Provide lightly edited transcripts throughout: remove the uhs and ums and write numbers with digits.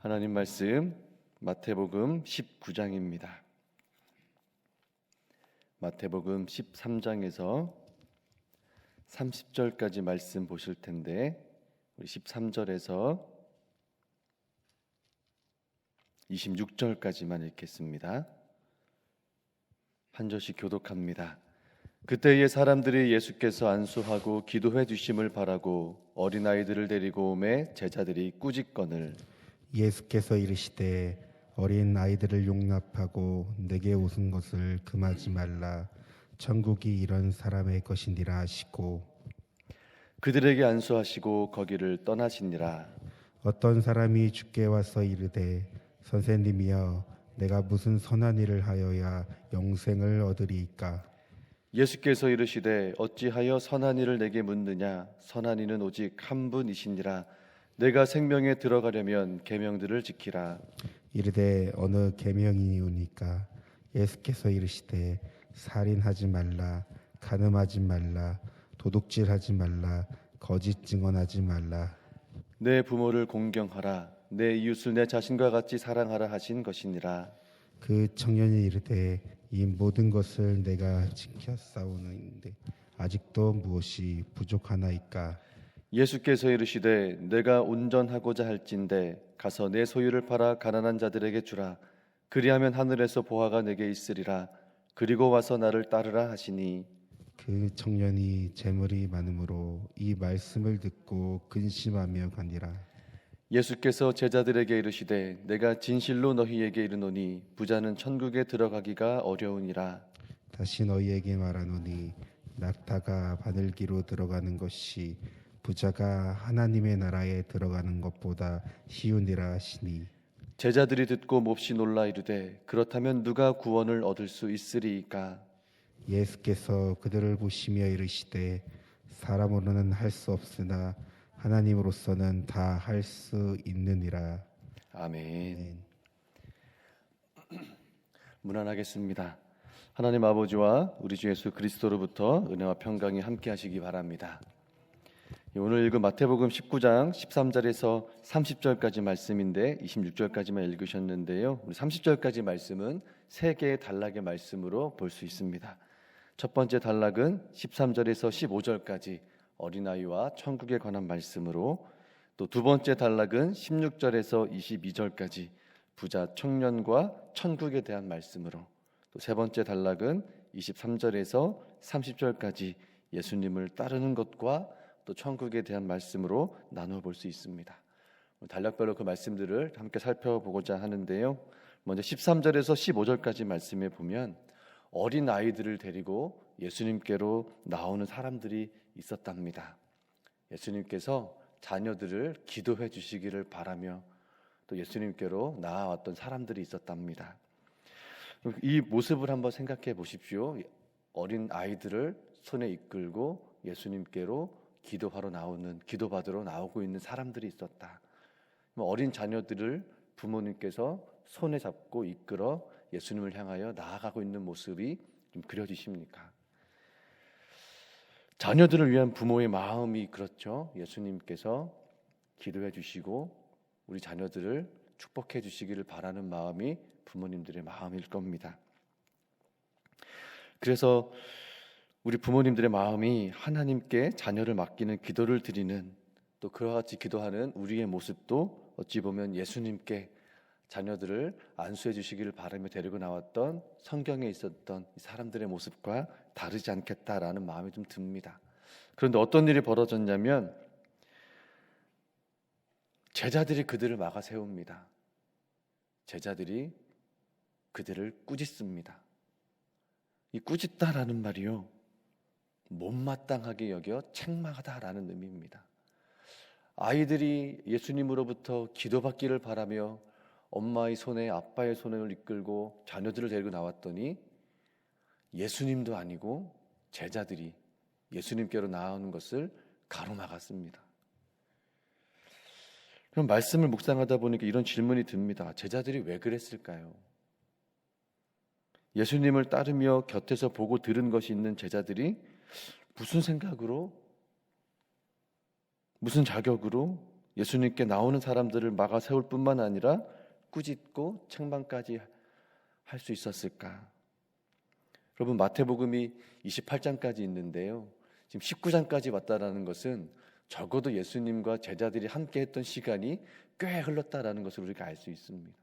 하나님 말씀 마태복음 19장입니다. 마태복음 13장에서 30절까지 말씀 보실 텐데 우리 13절에서 26절까지만 읽겠습니다. 한 절씩 교독합니다. 그때의 사람들이 예수께서 안수하고 기도해 주심을 바라고 어린아이들을 데리고 오매 제자들이 꾸짖거늘 예수께서 이르시되 어린 아이들을 용납하고 내게 오는 것을 금하지 말라. 천국이 이런 사람의 것이니라 하시고 그들에게 안수하시고 거기를 떠나시니라. 어떤 사람이 주께 와서 이르되 선생님이여 내가 무슨 선한 일을 하여야 영생을 얻으리이까. 예수께서 이르시되 어찌하여 선한 이를 내게 묻느냐. 선한 이는 오직 한 분이시니라. 내가 생명에 들어가려면 계명들을 지키라. 이르되 어느 계명이니오니까. 예수께서 이르시되 살인하지 말라, 간음하지 말라, 도둑질하지 말라, 거짓 증언하지 말라. 내 부모를 공경하라. 내 이웃을 내 자신과 같이 사랑하라 하신 것이니라. 그 청년이 이르되 이 모든 것을 내가 지켰사오는데 아직도 무엇이 부족하나이까. 예수께서 이르시되 내가 온전하고자 할진대 가서 내 소유를 팔아 가난한 자들에게 주라. 그리하면 하늘에서 보화가 내게 있으리라. 그리고 와서 나를 따르라 하시니 그 청년이 재물이 많으므로 이 말씀을 듣고 근심하며 가니라. 예수께서 제자들에게 이르시되 내가 진실로 너희에게 이르노니 부자는 천국에 들어가기가 어려우니라. 다시 너희에게 말하노니 낙타가 바늘기로 들어가는 것이 부자가 하나님의 나라에 들어가는 것보다 쉬우니라 하시니 제자들이 듣고 몹시 놀라 이르되 그렇다면 누가 구원을 얻을 수 있으리이까. 예수께서 그들을 보시며 이르시되 사람으로는 할 수 없으나 하나님으로서는 다 할 수 있느니라. 아멘. 문안하겠습니다. 하나님 아버지와 우리 주 예수 그리스도로부터 은혜와 평강이 함께 하시기 바랍니다. 오늘 읽은 마태복음 19장 13절에서 30절까지 말씀인데 26절까지만 읽으셨는데요. 우리 30절까지 말씀은 세 개의 단락의 말씀으로 볼 수 있습니다. 첫 번째 단락은 13절에서 15절까지 어린아이와 천국에 관한 말씀으로, 또 두 번째 단락은 16절에서 22절까지 부자 청년과 천국에 대한 말씀으로, 또 세 번째 단락은 23절에서 30절까지 예수님을 따르는 것과 또 천국에 대한 말씀으로 나누어 볼 수 있습니다. 단락별로 그 말씀들을 함께 살펴보고자 하는데요. 먼저 13절에서 15절까지 말씀에 보면 어린 아이들을 데리고 예수님께로 나오는 사람들이 있었답니다. 예수님께서 자녀들을 기도해 주시기를 바라며 또 예수님께로 나아왔던 사람들이 있었답니다. 이 모습을 한번 생각해 보십시오. 어린 아이들을 손에 이끌고 예수님께로 기도받으러 나오고 있는 사람들이 있었다. 어린 자녀들을 부모님께서 손에 잡고 이끌어 예수님을 향하여 나아가고 있는 모습이 좀 그려지십니까? 자녀들을 위한 부모의 마음이 그렇죠. 예수님께서 기도해 주시고 우리 자녀들을 축복해 주시기를 바라는 마음이 부모님들의 마음일 겁니다. 그래서 우리 부모님들의 마음이 하나님께 자녀를 맡기는 기도를 드리는, 또 그와 같이 기도하는 우리의 모습도 어찌 보면 예수님께 자녀들을 안수해 주시기를 바라며 데리고 나왔던 성경에 있었던 사람들의 모습과 다르지 않겠다라는 마음이 좀 듭니다. 그런데 어떤 일이 벌어졌냐면 제자들이 그들을 막아 세웁니다. 제자들이 그들을 꾸짖습니다. 이 꾸짖다라는 말이요, 못마땅하게 여겨 책망하다라는 의미입니다. 아이들이 예수님으로부터 기도받기를 바라며 엄마의 손에 아빠의 손을 이끌고 자녀들을 데리고 나왔더니 예수님도 아니고 제자들이 예수님께로 나오는 것을 가로막았습니다. 그럼 말씀을 묵상하다 보니까 이런 질문이 듭니다. 제자들이 왜 그랬을까요? 예수님을 따르며 곁에서 보고 들은 것이 있는 제자들이 무슨 생각으로, 무슨 자격으로 예수님께 나오는 사람들을 막아 세울 뿐만 아니라 꾸짖고 책망까지 할 수 있었을까? 여러분, 마태복음이 28장까지 있는데요, 지금 19장까지 왔다라는 것은 적어도 예수님과 제자들이 함께 했던 시간이 꽤 흘렀다라는 것을 우리가 알 수 있습니다.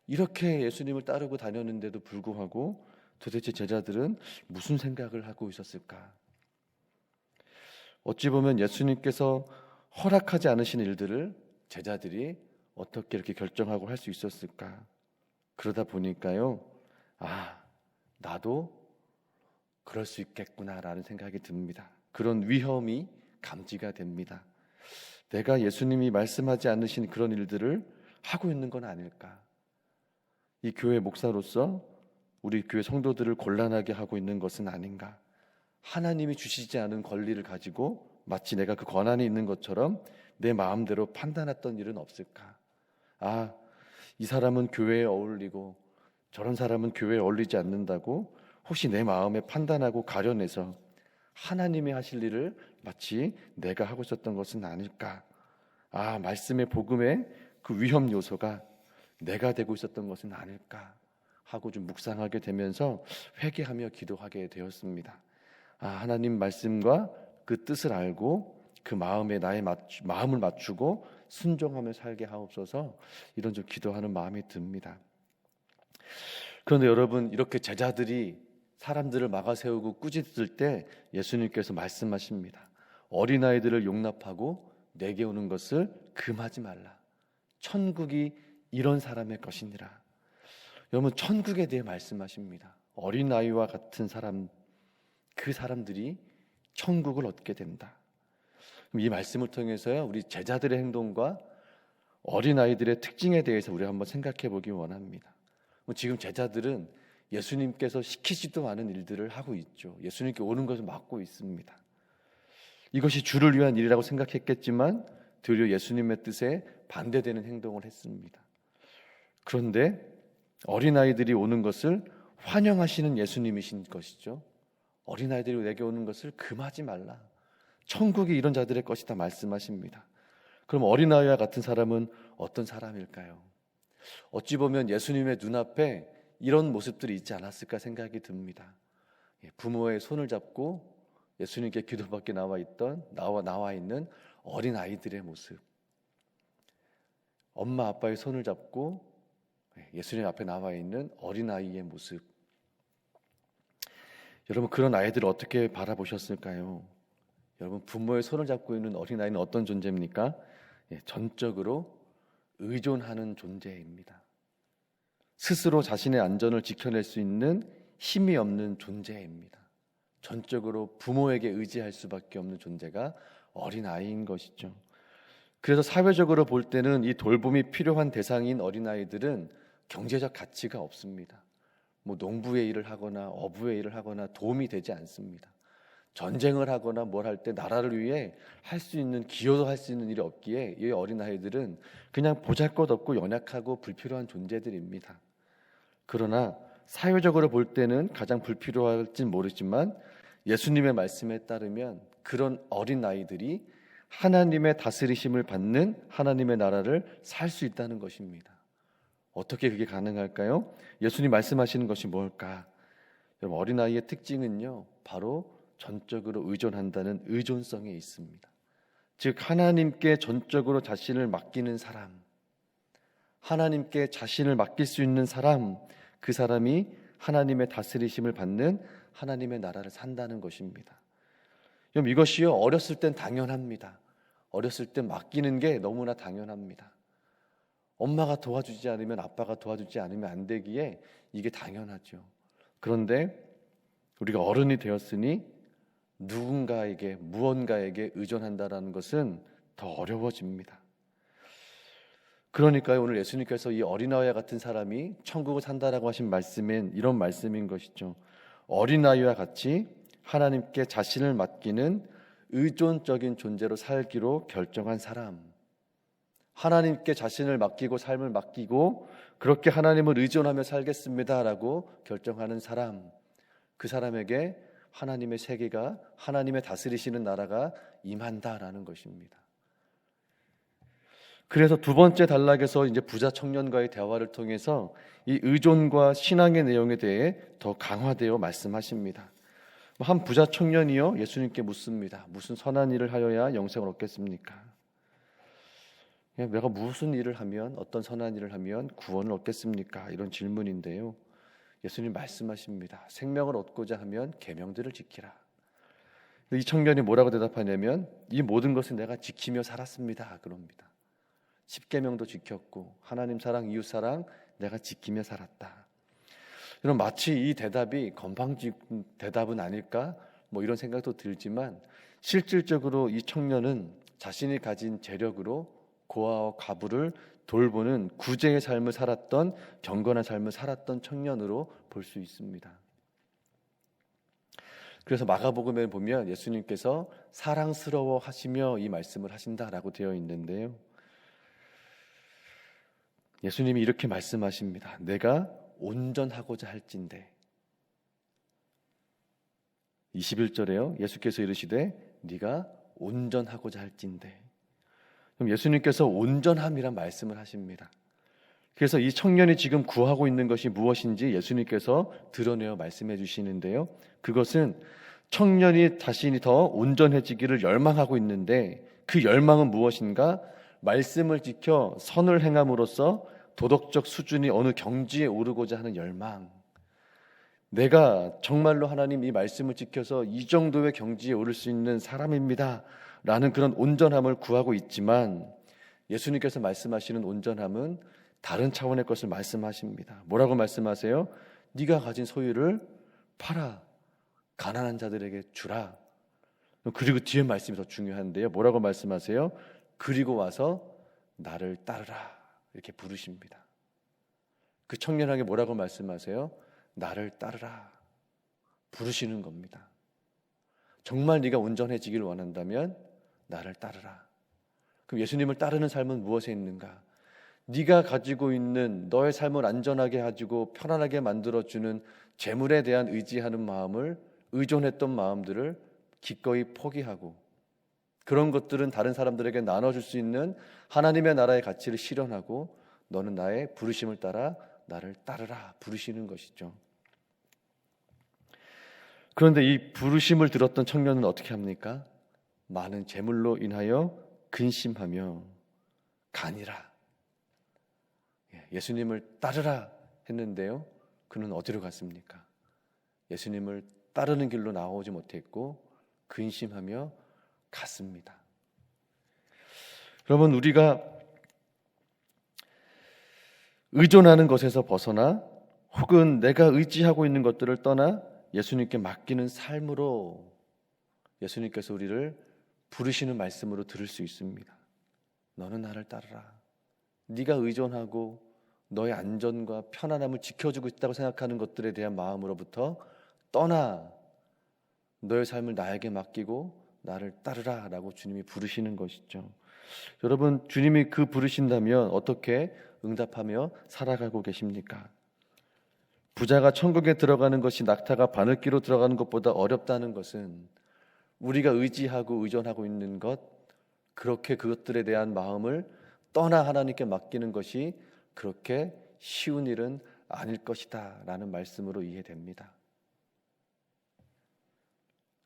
이렇게 예수님을 따르고 다녔는데도 불구하고 도대체 제자들은 무슨 생각을 하고 있었을까? 어찌 보면 예수님께서 허락하지 않으신 일들을 제자들이 어떻게 이렇게 결정하고 할 수 있었을까? 그러다 보니까요, 나도 그럴 수 있겠구나라는 생각이 듭니다. 그런 위험이 감지가 됩니다. 내가 예수님이 말씀하지 않으신 그런 일들을 하고 있는 건 아닐까? 이 교회 목사로서 우리 교회 성도들을 곤란하게 하고 있는 것은 아닌가? 하나님이 주시지 않은 권리를 가지고 마치 내가 그 권한이 있는 것처럼 내 마음대로 판단했던 일은 없을까? 이 사람은 교회에 어울리고 저런 사람은 교회에 어울리지 않는다고 혹시 내 마음에 판단하고 가려내서 하나님이 하실 일을 마치 내가 하고 있었던 것은 아닐까? 말씀의 복음의 그 위험 요소가 내가 되고 있었던 것은 아닐까 하고 좀 묵상하게 되면서 회개하며 기도하게 되었습니다. 하나님 말씀과 그 뜻을 알고 그 마음에 나의 마음을 맞추고 순종하며 살게 하옵소서, 이런 좀 기도하는 마음이 듭니다. 그런데 여러분, 이렇게 제자들이 사람들을 막아 세우고 꾸짖을 때 예수님께서 말씀하십니다. 어린아이들을 용납하고 내게 오는 것을 금하지 말라. 천국이 이런 사람의 것이니라. 여러분, 천국에 대해 말씀하십니다. 어린아이와 같은 사람, 그 사람들이 천국을 얻게 된다. 이 말씀을 통해서요, 우리 제자들의 행동과 어린아이들의 특징에 대해서 우리 한번 생각해 보기 원합니다. 지금 제자들은 예수님께서 시키지도 않은 일들을 하고 있죠. 예수님께 오는 것을 막고 있습니다. 이것이 주를 위한 일이라고 생각했겠지만 도리어 예수님의 뜻에 반대되는 행동을 했습니다. 그런데 어린아이들이 오는 것을 환영하시는 예수님이신 것이죠. 어린아이들이 내게 오는 것을 금하지 말라. 천국이 이런 자들의 것이다 말씀하십니다. 그럼 어린아이와 같은 사람은 어떤 사람일까요? 어찌 보면 예수님의 눈앞에 이런 모습들이 있지 않았을까 생각이 듭니다. 부모의 손을 잡고 예수님께 기도받게 나와 있는 어린아이들의 모습, 엄마 아빠의 손을 잡고 예수님 앞에 나와 있는 어린아이의 모습. 여러분, 그런 아이들을 어떻게 바라보셨을까요? 여러분, 부모의 손을 잡고 있는 어린아이는 어떤 존재입니까? 전적으로 의존하는 존재입니다. 스스로 자신의 안전을 지켜낼 수 있는 힘이 없는 존재입니다. 전적으로 부모에게 의지할 수밖에 없는 존재가 어린아이인 것이죠. 그래서 사회적으로 볼 때는 이 돌봄이 필요한 대상인 어린아이들은 경제적 가치가 없습니다. 농부의 일을 하거나 어부의 일을 하거나 도움이 되지 않습니다. 전쟁을 하거나 뭘 할 때 나라를 위해 할 수 있는, 기여도 할 수 있는 일이 없기에 이 어린아이들은 그냥 보잘것없고 연약하고 불필요한 존재들입니다. 그러나 사회적으로 볼 때는 가장 불필요할진 모르지만 예수님의 말씀에 따르면 그런 어린아이들이 하나님의 다스리심을 받는 하나님의 나라를 살 수 있다는 것입니다. 어떻게 그게 가능할까요? 예수님 말씀하시는 것이 뭘까? 여러분, 어린아이의 특징은요, 바로 전적으로 의존한다는 의존성에 있습니다. 즉, 하나님께 전적으로 자신을 맡기는 사람, 하나님께 자신을 맡길 수 있는 사람, 그 사람이 하나님의 다스리심을 받는 하나님의 나라를 산다는 것입니다. 여러분, 이것이요, 어렸을 땐 당연합니다. 어렸을 땐 맡기는 게 너무나 당연합니다. 엄마가 도와주지 않으면, 아빠가 도와주지 않으면 안 되기에 이게 당연하죠. 그런데 우리가 어른이 되었으니 누군가에게, 무언가에게 의존한다라는 것은 더 어려워집니다. 그러니까요, 오늘 예수님께서 이 어린아이와 같은 사람이 천국을 산다라고 하신 말씀은 이런 말씀인 것이죠. 어린아이와 같이 하나님께 자신을 맡기는 의존적인 존재로 살기로 결정한 사람, 하나님께 자신을 맡기고 삶을 맡기고 그렇게 하나님을 의존하며 살겠습니다라고 결정하는 사람, 그 사람에게 하나님의 세계가, 하나님의 다스리시는 나라가 임한다라는 것입니다. 그래서 두 번째 단락에서 이제 부자 청년과의 대화를 통해서 이 의존과 신앙의 내용에 대해 더 강화되어 말씀하십니다. 한 부자 청년이요 예수님께 묻습니다. 무슨 선한 일을 하여야 영생을 얻겠습니까? 내가 무슨 일을 하면, 어떤 선한 일을 하면 구원을 얻겠습니까? 이런 질문인데요. 예수님 말씀하십니다. 생명을 얻고자 하면 계명들을 지키라. 이 청년이 뭐라고 대답하냐면 이 모든 것을 내가 지키며 살았습니다. 그럽니다. 10계명도 지켰고 하나님 사랑, 이웃 사랑 내가 지키며 살았다. 이런 마치 이 대답이 건방진 대답은 아닐까? 이런 생각도 들지만 실질적으로 이 청년은 자신이 가진 재력으로 고아와 과부를 돌보는 구제의 삶을 살았던, 경건한 삶을 살았던 청년으로 볼 수 있습니다. 그래서 마가복음에 보면 예수님께서 사랑스러워 하시며 이 말씀을 하신다라고 되어 있는데요. 예수님이 이렇게 말씀하십니다. 내가 온전하고자 할진대. 21절에요. 예수께서 이르시되 네가 온전하고자 할진대. 그럼 예수님께서 온전함이란 말씀을 하십니다. 그래서 이 청년이 지금 구하고 있는 것이 무엇인지 예수님께서 드러내어 말씀해 주시는데요. 그것은 청년이 자신이 더 온전해지기를 열망하고 있는데 그 열망은 무엇인가? 말씀을 지켜 선을 행함으로써 도덕적 수준이 어느 경지에 오르고자 하는 열망. 내가 정말로 하나님 이 말씀을 지켜서 이 정도의 경지에 오를 수 있는 사람입니다 라는 그런 온전함을 구하고 있지만 예수님께서 말씀하시는 온전함은 다른 차원의 것을 말씀하십니다. 뭐라고 말씀하세요? 네가 가진 소유를 팔아 가난한 자들에게 주라. 그리고 뒤에 말씀이 더 중요한데요. 뭐라고 말씀하세요? 그리고 와서 나를 따르라. 이렇게 부르십니다. 그 청년에게 뭐라고 말씀하세요? 나를 따르라. 부르시는 겁니다. 정말 네가 온전해지기를 원한다면 나를 따르라. 그럼 예수님을 따르는 삶은 무엇에 있는가? 네가 가지고 있는 너의 삶을 안전하게 가지고 편안하게 만들어주는 재물에 대한 의지하는 마음을, 의존했던 마음들을 기꺼이 포기하고 그런 것들은 다른 사람들에게 나눠줄 수 있는 하나님의 나라의 가치를 실현하고 너는 나의 부르심을 따라 나를 따르라 부르시는 것이죠. 그런데 이 부르심을 들었던 청년은 어떻게 합니까? 많은 재물로 인하여 근심하며 가니라. 예수님을 따르라 했는데요. 그는 어디로 갔습니까? 예수님을 따르는 길로 나오지 못했고 근심하며 갔습니다. 여러분, 우리가 의존하는 것에서 벗어나 혹은 내가 의지하고 있는 것들을 떠나 예수님께 맡기는 삶으로 예수님께서 우리를 부르시는 말씀으로 들을 수 있습니다. 너는 나를 따르라. 네가 의존하고 너의 안전과 편안함을 지켜주고 있다고 생각하는 것들에 대한 마음으로부터 떠나 너의 삶을 나에게 맡기고 나를 따르라 라고 주님이 부르시는 것이죠. 여러분, 주님이 그 부르신다면 어떻게 응답하며 살아가고 계십니까? 부자가 천국에 들어가는 것이 낙타가 바늘기로 들어가는 것보다 어렵다는 것은 우리가 의지하고 의존하고 있는 것, 그렇게 그것들에 대한 마음을 떠나 하나님께 맡기는 것이 그렇게 쉬운 일은 아닐 것이다 라는 말씀으로 이해됩니다.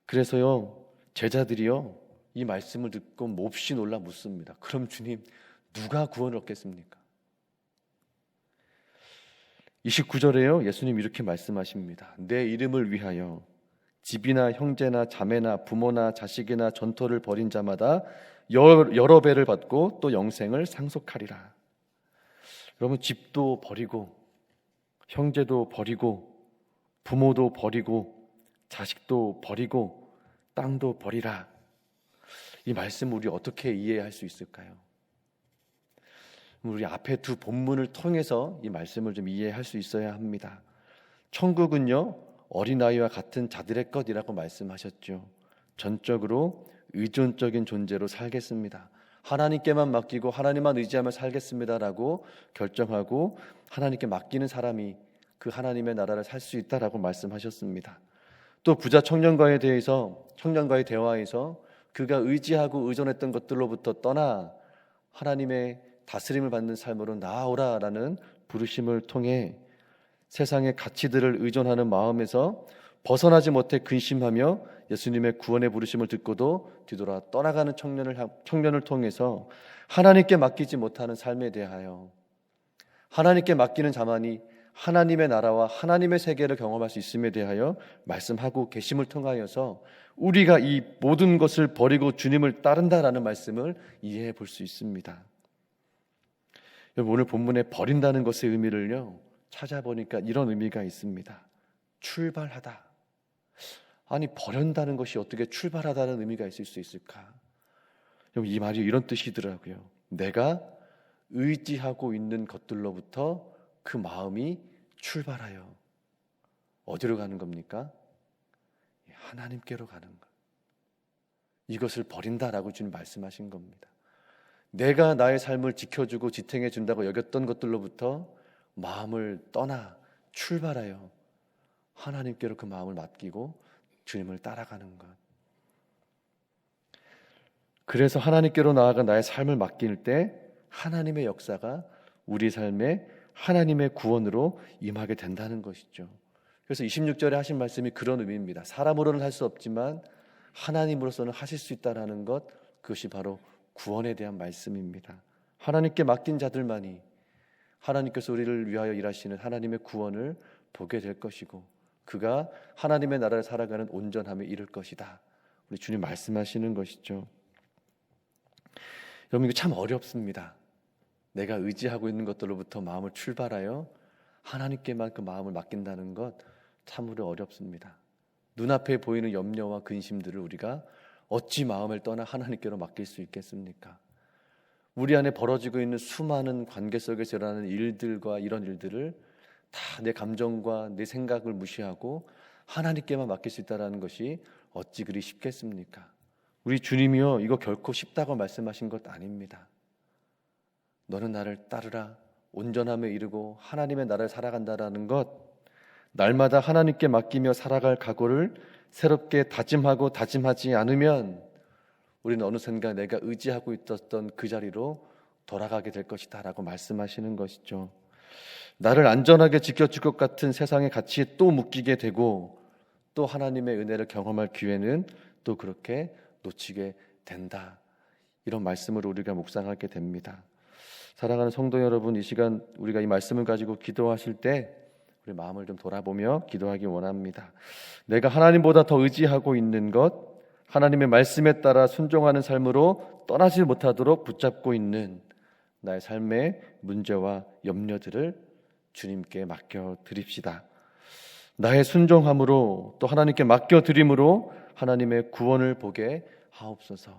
그래서요, 제자들이요, 이 말씀을 듣고 몹시 놀라 묻습니다. 그럼 주님, 누가 구원을 얻겠습니까? 29절에요, 예수님 이렇게 말씀하십니다. 내 이름을 위하여 집이나 형제나 자매나 부모나 자식이나 전토를 벌인 자마다 여러 배를 받고 또 영생을 상속하리라. 여러분, 집도 버리고 형제도 버리고 부모도 버리고 자식도 버리고 땅도 버리라. 이 말씀 우리 어떻게 이해할 수 있을까요? 우리 앞에 두 본문을 통해서 이 말씀을 좀 이해할 수 있어야 합니다. 천국은요, 어린아이와 같은 자들의 것이라고 말씀하셨죠. 전적으로 의존적인 존재로 살겠습니다. 하나님께만 맡기고 하나님만 의지하며 살겠습니다라고 결정하고 하나님께 맡기는 사람이 그 하나님의 나라를 살 수 있다라고 말씀하셨습니다. 또 부자 청년과의 대화에서 그가 의지하고 의존했던 것들로부터 떠나 하나님의 다스림을 받는 삶으로 나아오라라는 부르심을 통해 세상의 가치들을 의존하는 마음에서 벗어나지 못해 근심하며 예수님의 구원의 부르심을 듣고도 뒤돌아 떠나가는 청년을 통해서 하나님께 맡기지 못하는 삶에 대하여 하나님께 맡기는 자만이 하나님의 나라와 하나님의 세계를 경험할 수 있음에 대하여 말씀하고 계심을 통하여서 우리가 이 모든 것을 버리고 주님을 따른다라는 말씀을 이해해 볼 수 있습니다. 여러분, 오늘 본문에 버린다는 것의 의미를요 찾아보니까 이런 의미가 있습니다. 출발하다. 아니, 버린다는 것이 어떻게 출발하다는 의미가 있을 수 있을까? 여러분, 이 말이 이런 뜻이더라고요. 내가 의지하고 있는 것들로부터 그 마음이 출발하여 어디로 가는 겁니까? 하나님께로 가는 것. 이것을 버린다라고 주님 말씀하신 겁니다. 내가 나의 삶을 지켜주고 지탱해 준다고 여겼던 것들로부터 마음을 떠나 출발하여 하나님께로 그 마음을 맡기고 주님을 따라가는 것. 그래서 하나님께로 나아가 나의 삶을 맡길 때 하나님의 역사가 우리 삶에 하나님의 구원으로 임하게 된다는 것이죠. 그래서 26절에 하신 말씀이 그런 의미입니다. 사람으로는 할 수 없지만 하나님으로서는 하실 수 있다는 것, 그것이 바로 구원에 대한 말씀입니다. 하나님께 맡긴 자들만이 하나님께서 우리를 위하여 일하시는 하나님의 구원을 보게 될 것이고 그가 하나님의 나라를 살아가는 온전함에 이를 것이다. 우리 주님 말씀하시는 것이죠. 여러분, 이거 참 어렵습니다. 내가 의지하고 있는 것들로부터 마음을 출발하여 하나님께만 그 마음을 맡긴다는 것 참으로 어렵습니다. 눈앞에 보이는 염려와 근심들을 우리가 어찌 마음을 떠나 하나님께로 맡길 수 있겠습니까? 우리 안에 벌어지고 있는 수많은 관계 속에서 일어나는 일들과 이런 일들을 다 내 감정과 내 생각을 무시하고 하나님께만 맡길 수 있다는 것이 어찌 그리 쉽겠습니까? 우리 주님이요, 이거 결코 쉽다고 말씀하신 것 아닙니다. 너는 나를 따르라, 온전함에 이르고 하나님의 나라를 살아간다라는 것, 날마다 하나님께 맡기며 살아갈 각오를 새롭게 다짐하고 다짐하지 않으면 우리는 어느샌가 내가 의지하고 있었던 그 자리로 돌아가게 될 것이다 라고 말씀하시는 것이죠. 나를 안전하게 지켜줄 것 같은 세상의 가치에 또 묶이게 되고 또 하나님의 은혜를 경험할 기회는 또 그렇게 놓치게 된다. 이런 말씀을 우리가 묵상하게 됩니다. 사랑하는 성도 여러분, 이 시간 우리가 이 말씀을 가지고 기도하실 때 우리 마음을 좀 돌아보며 기도하기 원합니다. 내가 하나님보다 더 의지하고 있는 것, 하나님의 말씀에 따라 순종하는 삶으로 떠나지 못하도록 붙잡고 있는 나의 삶의 문제와 염려들을 주님께 맡겨드립시다. 나의 순종함으로 또 하나님께 맡겨드림으로 하나님의 구원을 보게 하옵소서.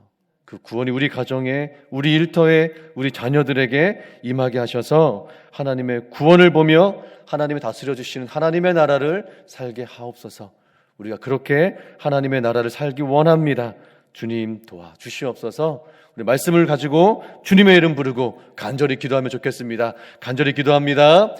그 구원이 우리 가정에, 우리 일터에, 우리 자녀들에게 임하게 하셔서 하나님의 구원을 보며 하나님이 다스려 주시는 하나님의 나라를 살게 하옵소서. 우리가 그렇게 하나님의 나라를 살기 원합니다. 주님 도와주시옵소서. 우리 말씀을 가지고 주님의 이름 부르고 간절히 기도하면 좋겠습니다. 간절히 기도합니다.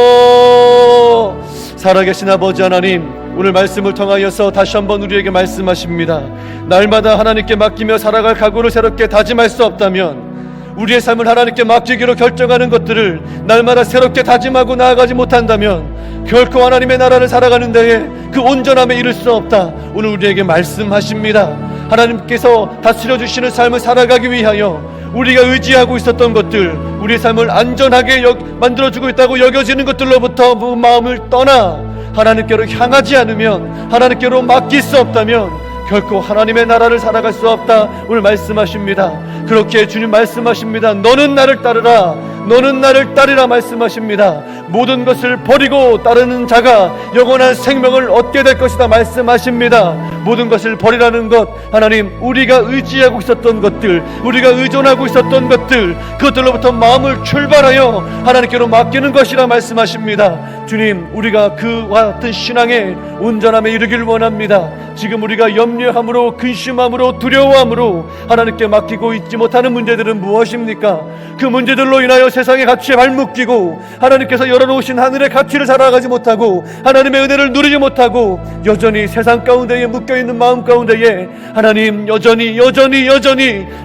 주여, 살아계신 아버지 하나님, 오늘 말씀을 통하여서 다시 한번 우리에게 말씀하십니다. 날마다 하나님께 맡기며 살아갈 각오를 새롭게 다짐할 수 없다면, 우리의 삶을 하나님께 맡기기로 결정하는 것들을 날마다 새롭게 다짐하고 나아가지 못한다면 결코 하나님의 나라를 살아가는 데에 그 온전함에 이를 수 없다. 오늘 우리에게 말씀하십니다. 하나님께서 다스려 주시는 삶을 살아가기 위하여 우리가 의지하고 있었던 것들, 우리의 삶을 안전하게 만들어주고 있다고 여겨지는 것들로부터 그 마음을 떠나 하나님께로 향하지 않으면, 하나님께로 맡길 수 없다면 결코 하나님의 나라를 살아갈 수 없다. 오늘 말씀하십니다. 그렇게 주님 말씀하십니다. 너는 나를 따르라, 너는 나를 따르라 말씀하십니다. 모든 것을 버리고 따르는 자가 영원한 생명을 얻게 될 것이다 말씀하십니다. 모든 것을 버리라는 것, 하나님, 우리가 의지하고 있었던 것들, 우리가 의존하고 있었던 것들, 그것들로부터 마음을 출발하여 하나님께로 맡기는 것이라 말씀하십니다. 주님, 우리가 그와 같은 신앙의 온전함에 이르기를 원합니다. 지금 우리가 염려함으로, 근심함으로, 두려워함으로 하나님께 맡기고 있지 못하는 문제들은 무엇입니까? 그 문제들로 인하여 세상의 가치에 발묶이고 하나님께서 열어놓으신 하늘의 가치를 살아가지 못하고 하나님의 은혜를 누리지 못하고 여전히 세상 가운데에 묶여있는 마음 가운데에 하나님 여전히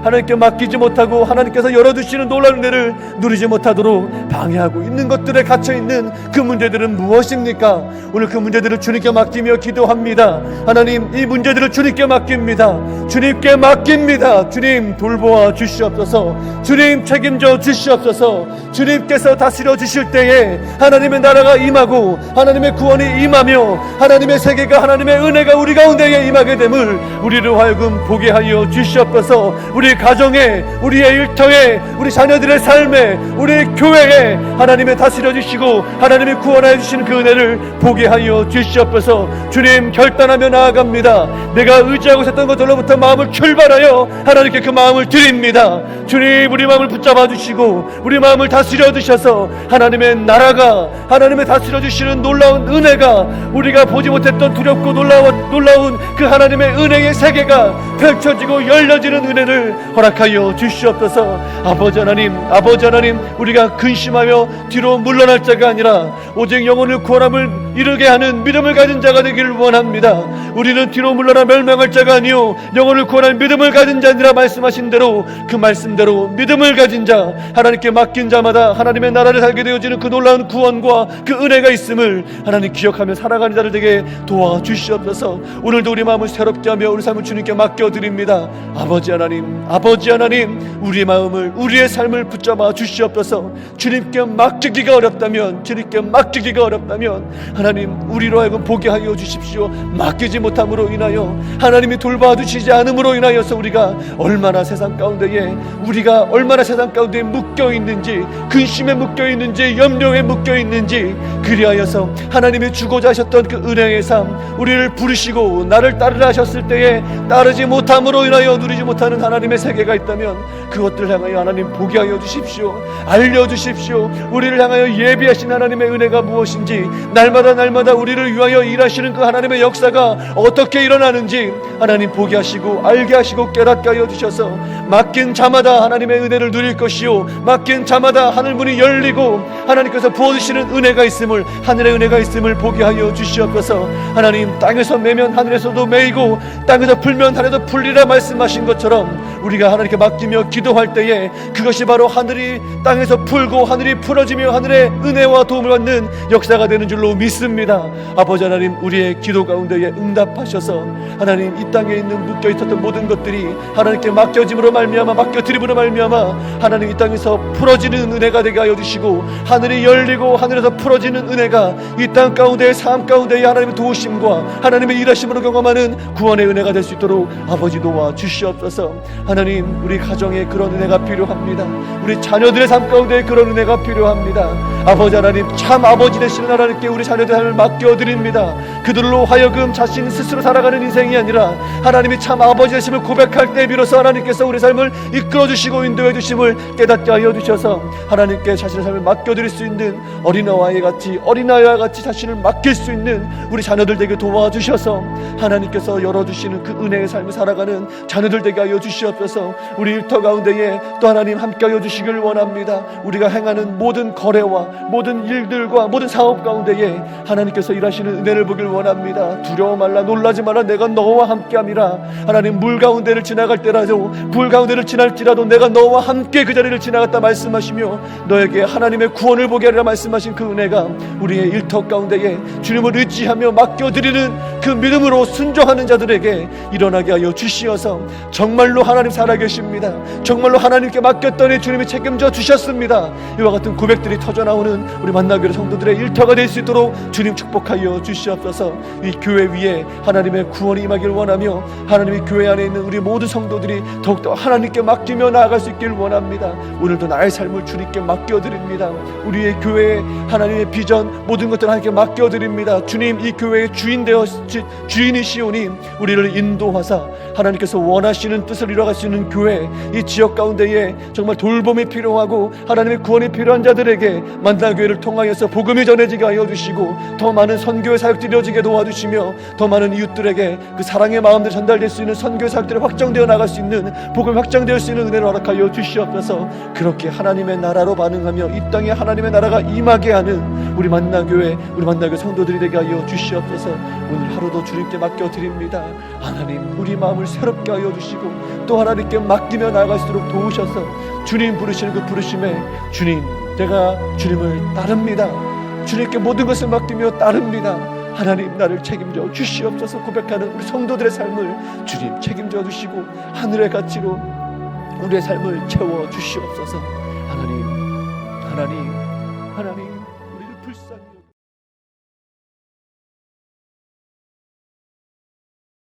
하나님께 맡기지 못하고 하나님께서 열어두시는 놀라운 은혜를 누리지 못하도록 방해하고 있는 것들에 갇혀있는 그 문제들은 무엇입니까? 오늘 그 문제들을 주님께 맡기며 기도합니다. 하나님, 이 문제들을 주님께 맡깁니다. 주님께 맡깁니다. 주님 돌보아 주시옵소서. 주님 책임져 주시옵소서. 주님께서 다스려 주실 때에 하나님의 나라가 임하고 하나님의 구원이 임하며 하나님의 세계가 하나님의 은혜가 우리 가운데에 임하게 됨을 우리를 하여금 보게 하여 주시옵소서. 우리 가정에, 우리의 일터에, 우리 자녀들의 삶에, 우리 교회에 하나님의 다스려 주시고 하나님의 구원하여 주시는 그 은혜를 보게 하여 주시옵소서. 주님, 결단하며 나아갑니다. 내가 의지하고 있었던 것들로부터 마음을 출발하여 하나님께 그 마음을 드립니다. 주님, 우리 마음을 붙잡아 주시고 우리 마음을 다스려 주셔서 하나님의 나라가, 하나님의 다스려 주시는 놀라운 은혜가, 우리가 보지 못했던 두렵고 놀라운 그 하나님의 은혜의 세계가 펼쳐지고 열려지는 은혜를 허락하여 주시옵소서. 아버지 하나님, 우리가 근심하며 뒤로 물러날 자가 아니라 오직 영혼을 구원함을 이루게 하는 믿음을 가진 자가 되기를 원합니다. 우리는 뒤로 물러나 멸망할 자가 아니요 영혼을 구원할 믿음을 가진 자니라 말씀하신 대로 그 말씀대로 믿음을 가진 자, 하나님께 맡긴 자마다 하나님의 나라를 살게 되어지는 그 놀라운 구원과 그 은혜가 있음을 하나님 기억하며 살아가는 자들 되게 도와주시옵소서. 오늘도 우리 마음을 새롭게 하며 우리 삶을 주님께 맡겨드립니다. 아버지 하나님, 우리의 마음을, 우리의 삶을 붙잡아 주시옵소서. 주님께 맡기기가 어렵다면 하나님, 우리로 하여금 보게 하여 주십시오. 맡기지 못함으로 인하여, 하나님이 돌봐주시지 않음으로 인하여서 우리가 얼마나 세상 가운데에 묶여있는지, 근심에 묶여있는지, 염려에 묶여있는지, 그리하여서 하나님이 주고자 하셨던 그 은혜의 삶, 우리를 부르시고 나를 따르라 하셨을 때에 따르지 못함으로 인하여 누리지 못하는 하나님의 세계가 있다면 그것들을 향하여 하나님 보게 하여 주십시오. 알려주십시오. 우리를 향하여 예비하신 하나님의 은혜가 무엇인지, 날마다 우리를 위하여 일하시는 그 하나님의 역사가 어떻게 일어나는지 하나님 보게 하시고 알게 하시고 깨닫게 하여 주셔서 맡긴 자마다 하나님의 은혜를 누릴 것이요, 맡긴 자마다 하늘문이 열리고 하나님께서 부어주시는 은혜가 있음을, 하늘의 은혜가 있음을 보게 하여 주시옵소서. 하나님, 땅에서 매면 하늘에서도 매이고 땅에서 풀면 하늘에서 풀리라 말씀하신 것처럼 우리가 하나님께 맡기며 기도할 때에 그것이 바로 하늘이 땅에서 풀고 하늘이 풀어지며 하늘의 은혜와 도움을 받는 역사가 되는 줄로 믿습니다. 아버지 하나님, 우리의 기도 가운데에 응답하셔서 하나님, 이 땅에 있는 묶여있었던 모든 것들이 하나님께 맡겨짐으로 말미암아, 맡겨드림으로 말미암아 하나님 이 땅에서 풀어지는 은혜가 되게 하여 주시고 하늘이 열리고 하늘에서 풀어지는 은혜가 이 땅 가운데의 삶 가운데의 하나님의 도우심과 하나님의 일하심으로 경험하는 구원의 은혜가 될 수 있도록 아버지 도와 주시옵소서. 하나님, 우리 가정에 그런 은혜가 필요합니다. 우리 자녀들의 삶 가운데 그런 은혜가 필요합니다. 아버지 하나님, 참 아버지 되시는 하나님께 우리 자녀들의 삶을 맡겨드립니다. 그들로 하여금 자신 스스로 살아가는 인생이 아니라 하나님이 참 아버지 되심을 고백할 때 비로소 하나님께서 우리 삶을 이끌어주시고 인도해 주심을 깨닫게 하여 주셔서 하나님께 자신의 삶을 맡겨드릴 수 있는 어린아이와 같이 자신을 맡길 수 있는 우리 자녀들 되게 도와주셔서 하나님께서 열어주시는 그 은혜의 삶을 살아가는 자녀들 되게 하여 주시옵소서. 우리 일터 가운데에 또 하나님 함께 하여 주시길 원합니다. 우리가 행하는 모든 거래와 모든 일들과 모든 사업 가운데에 하나님께서 일하시는 은혜를 보길 원합니다. 두려워 말라, 놀라지 말라, 내가 너와 함께함이라. 하나님, 물 가운데를 지나갈 때라도, 불 가운데를 지날지라도 내가 너와 함께 그 자리를 지나갔다 말씀하시며 너에게 하나님의 구원을 보게 하리라 말씀하신 그 은혜가 우리의 일터 가운데에 주님을 의지하며 맡겨드리는 그 믿음으로 순종하는 자들에게 일어나게 하여 주시어서 정말로 하나님 살아계십니다. 정말로 하나님께 맡겼더니 주님이 책임져 주셨습니다. 이와 같은 고백들이 터져나오는 우리 만나교회 성도들의 일터가 될 수 있도록 주님 축복하여 주시옵소서. 이 교회 위에 하나님의 구원이 임하길 원하며 하나님의 교회 안에 있는 우리 모든 성도들이 더욱더 하나님께 맡기며 나아갈 수 있길 원합니다. 오늘도 나의 삶을 주님께 맡겨드립니다. 우리의 교회에 하나님의 비전 모든 것들을 하나님께 맡겨드립니다. 주님, 이 교회의 주인이시오니 우리를 인도하사 하나님께서 원하시는 뜻을 이뤄갈 수 있는 교회, 이 지역 가운데에 정말 돌봄이 필요하고 하나님의 구원이 필요한 자들에게 만나교회를 통하여서 복음이 전해지게 하여 주시고 더 많은 선교의 사역들이 이루어지게 도와주시며 더 많은 이웃들에게 그 사랑의 마음들 전달될 수 있는 선교의 사역들이 확정되어 나갈 수 있는, 복음이 확정될 수 있는 은혜를 허락하여 주시옵소서. 그렇게 하나님의 나라로 반응하며 이 땅에 하나님의 나라가 임하게 하는 우리 만나교회 성도들이 되게 하여 주시옵소서. 오늘 하루도 주님께 맡겨드립니다. 하나님, 우리 마음을 새롭게 하여 주시고 또 하나님께 맡기며 나아갈수록 도우셔서 주님 부르시는 그 부르심에, 주님, 내가 주님을 따릅니다. 주님께 모든 것을 맡기며 따릅니다. 하나님, 나를 책임져 주시옵소서. 고백하는 우리 성도들의 삶을 주님 책임져 주시고 하늘의 가치로 우리의 삶을 채워 주시옵소서. 하나님,